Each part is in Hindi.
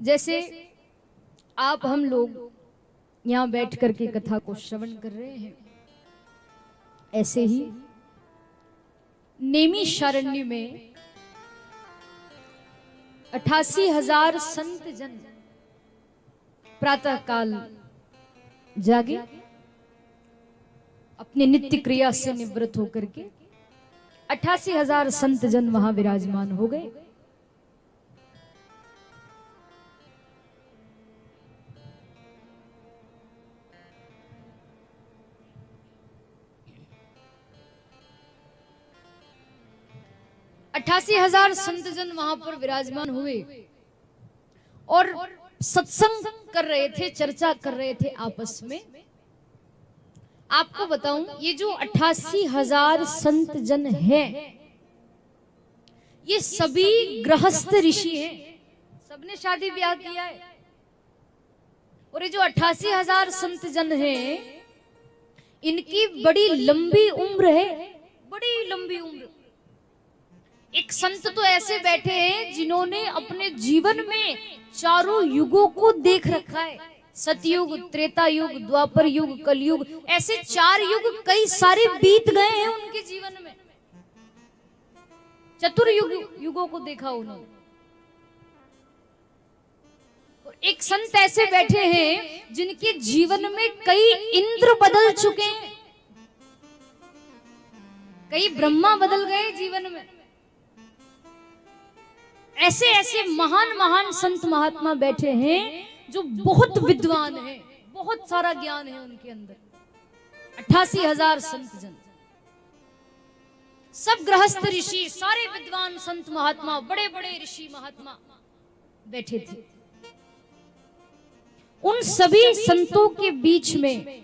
जैसे आप हम लोग यहाँ बैठ करके कथा को श्रवण कर रहे हैं, ऐसे ही नैमिषारण्य में 88,000 संत जन प्रातः काल जागे, अपने नित्य क्रिया से निवृत्त होकर के 88,000 संत जन वहां विराजमान हो गए। अट्ठासी हजार संत जन वहां पर विराजमान हुए और सत्संग कर रहे थे, चर्चा कर रहे थे आपस में। आपको बताऊं, ये जो 88,000 संत जन हैं, ये सभी गृहस्थ ऋषि हैं, सबने शादी ब्याह किया है। और ये जो 88,000 संत जन हैं, इनकी बड़ी लंबी उम्र है, बड़ी लंबी उम्र। एक संत तो ऐसे बैठे हैं जिन्होंने अपने जीवन में चारों युगों को देख रखा है, सतयुग, त्रेता युग, द्वापर युग, कलयुग, ऐसे 4 युग कई सारे बीत गए हैं उनके जीवन में। युगों को देखा उन्होंने। और एक संत ऐसे बैठे हैं जिनके जीवन में कई इंद्र बदल चुके हैं, कई ब्रह्मा बदल गए जीवन में। ऐसे ऐसे महान महान संत महात्मा बैठे हैं जो बहुत विद्वान हैं, बहुत सारा ज्ञान है उनके अंदर। 88,000 संत जन, सब गृहस्थ ऋषि, सारे विद्वान संत महात्मा, बड़े बड़े ऋषि महात्मा बैठे थे। उन सभी संतों के बीच में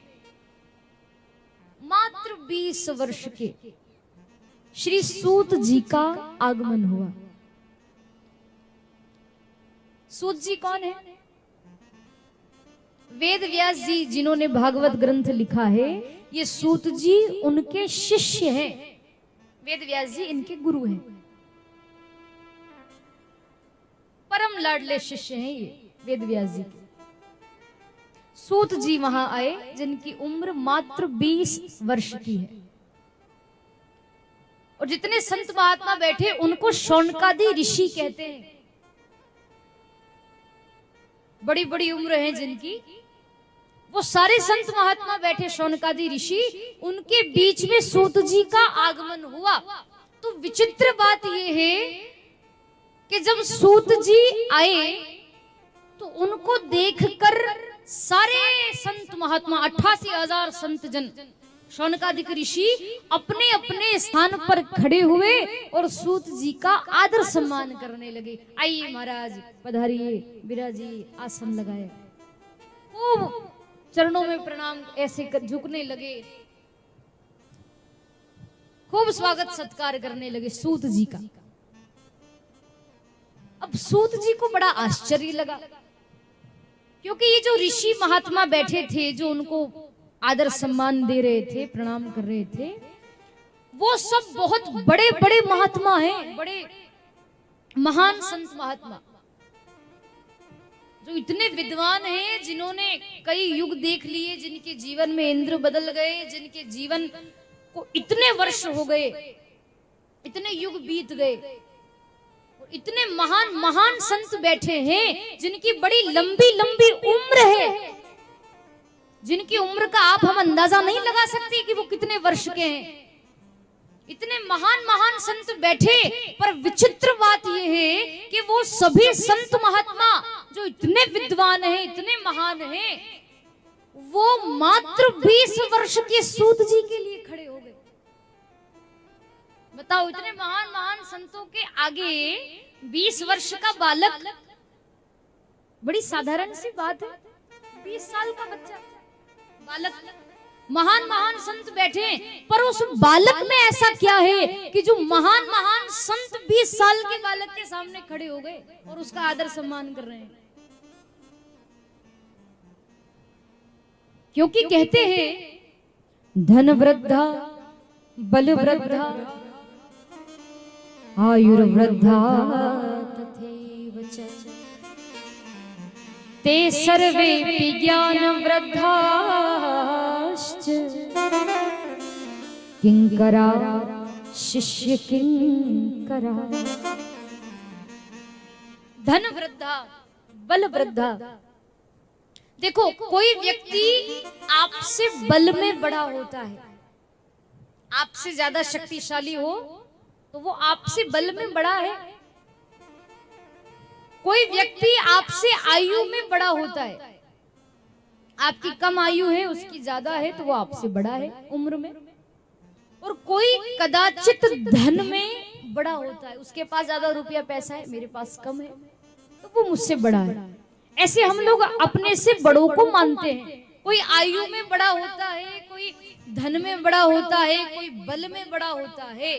मात्र 20 वर्ष के श्री सूत जी का आगमन हुआ। सूत जी कौन है? वेद व्यास जी, जिन्होंने भागवत ग्रंथ लिखा है, ये सूत जी उनके शिष्य हैं। वेद व्यास जी इनके गुरु हैं, परम लाडले शिष्य हैं ये वेद व्यास जी के। सूत जी वहां आए जिनकी उम्र मात्र 20 वर्ष की है। और जितने संत महात्मा बैठे उनको शौनकादि ऋषि कहते हैं। बड़ी बड़ी उम्र है जिनकी, वो सारे संत महात्मा बैठे, शौनकादि ऋषि, उनके बीच में सूत जी का आगमन हुआ। तो विचित्र बात यह है कि जब सूत जी आए तो उनको देखकर सारे संत महात्मा, 88,000 संत जन, शौनकादिक ऋषि अपने अपने स्थान पर खड़े हुए और सूत जी का आदर सम्मान करने लगे। आइए महाराज, पधारिए, विराजिए, आसन लगाए, खूब चरणों में प्रणाम ऐसे झुकने लगे, खूब स्वागत सत्कार करने लगे सूत जी का। अब सूत जी को बड़ा आश्चर्य लगा, क्योंकि ये जो ऋषि महात्मा बैठे थे, जो उनको आदर सम्मान दे रहे थे, प्रणाम कर रहे थे, वो सब बहुत बड़े बड़े महात्मा हैं, बड़े महान संत महात्मा, जो इतने विद्वान हैं, जिन्होंने कई युग देख लिए, जिनके जीवन में इंद्र बदल गए, जिनके जीवन को इतने वर्ष हो गए, इतने युग बीत गए। इतने महान महान संत बैठे हैं जिनकी बड़ी लंबी लंबी उम्र है, जिनकी उम्र का आप हम अंदाजा नहीं लगा सकते कि वो कितने वर्ष के हैं। इतने महान महान संत बैठे, पर विचित्र बात यह है कि वो सभी संत महात्मा जो इतने विद्वान हैं, इतने महान हैं, वो मात्र 20 वर्ष के सूत जी के लिए खड़े हो गए। बताओ, इतने महान महान संतों के आगे 20 वर्ष का बालक, बड़ी साधारण सी बात है, 20 साल का बच्चा, बालक। महान महान संत बैठे, पर उस बालक में ऐसा क्या है कि जो महान महान संत 20 साल के बालक के सामने खड़े हो गए और उसका आदर सम्मान कर रहे हैं? क्योंकि कहते हैं, धन वृद्धा, बल वृद्धा, आयुर्वृद्धा तथैव च। ते सर्वेऽपि ज्ञानवृद्धाश्च किंकरा शिष्य किंकरा। धन वृद्धा, बल वृद्धा। देखो, कोई व्यक्ति आपसे बल में बड़ा होता है, आपसे ज्यादा शक्तिशाली हो तो वो आपसे बल में बड़ा है। कोई व्यक्ति आपसे आयु में बड़ा होता है, आपकी कम आयु है उसकी ज्यादा है तो वो आपसे बड़ा है उम्र में। और कोई कदाचित धन में बड़ा होता है, उसके पास ज्यादा रुपया पैसा है, मेरे पास कम है तो वो मुझसे बड़ा है। ऐसे हम लोग अपने से बड़ों को मानते हैं। कोई आयु में बड़ा होता है, कोई धन में बड़ा होता है, कोई बल में बड़ा होता है।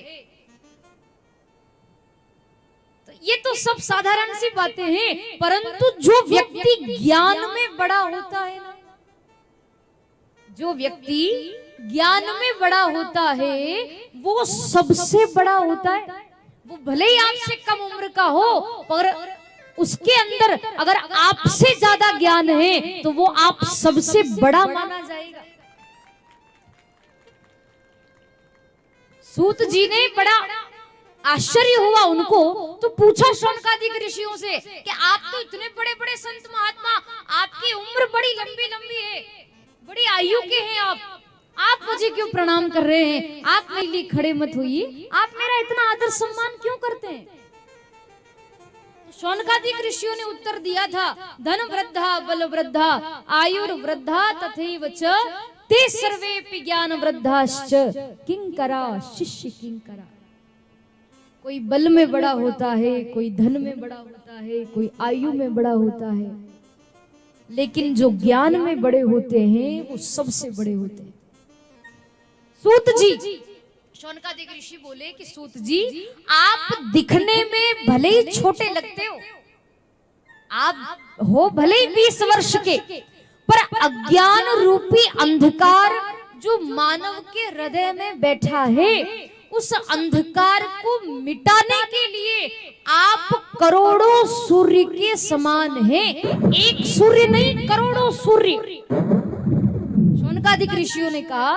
तो ये तो सब साधारण सी बातें हैं, परंतु जो व्यक्ति ज्ञान में बड़ा होता है ना, जो व्यक्ति ज्ञान में बड़ा होता है वो सबसे बड़ा होता है। वो भले ही आपसे कम उम्र का हो, पर उसके अंदर अगर आपसे ज्यादा ज्ञान है तो वो आप सबसे बड़ा माना जाएगा। सूत जी ने बड़ा आश्चर्य हुआ उनको, तो पूछा शौनकादिक ऋषियों से कि आप तो इतने बड़े बड़े संत महात्मा, आपकी उम्र बड़ी लंबी लंबी है, बड़ी आयु के हैं आप मुझे क्यों प्रणाम कर रहे हैं? आप मेरे लिए खड़े मत होइए, आप मेरा इतना आदर सम्मान क्यों करते हैं? शौनकादिक ऋषियों ने उत्तर दिया था, धन वृद्धा बल वृद्धा आयुर वृद्धा तथैव च ते सर्वेऽपि ज्ञान वृद्धाश्च किंकरा शिष्य किंकरा। कोई बल में बड़ा होता है, कोई धन में बड़ा होता है, कोई आयु में बड़ा होता है, लेकिन जो ज्ञान में बड़े होते हैं वो सबसे बड़े होते हैं। सूत जी, शौनकादिक ऋषि बोले कि सूत जी, आप दिखने में भले ही छोटे लगते हो, आप हो भले ही 20 वर्ष के, पर अज्ञान रूपी अंधकार जो मानव के हृदय में बैठा है, उस अंधकार को मिटाने के लिए आप करोड़ों सूर्य के समान हैं। एक सूर्य नहीं, करोड़ों सूर्य। शौनकादिक ऋषियों ने कहा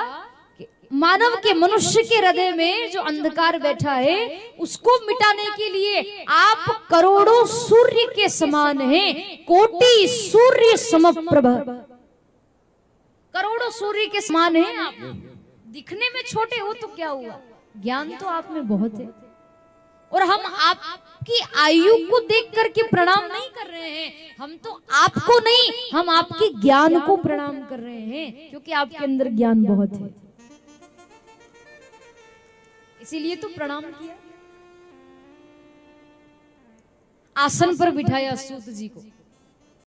कि मानव के, मनुष्य के हृदय में जो अंधकार बैठा है उसको मिटाने के लिए आप करोड़ों सूर्य के समान हैं। कोटि सूर्य समप्रभ, करोड़ों सूर्य के समान हैं आप। दिखने में छोटे हो तो क्या हुआ, ज्ञान तो आप में बहुत है। और हम आपकी आयु को देख करके प्रणाम नहीं कर रहे हैं, हम तो आपको नहीं, हम आपके ज्ञान को प्रणाम कर रहे हैं, क्योंकि आपके अंदर ज्ञान बहुत है, इसीलिए तो प्रणाम किया। आसन पर बिठाया सूत जी को,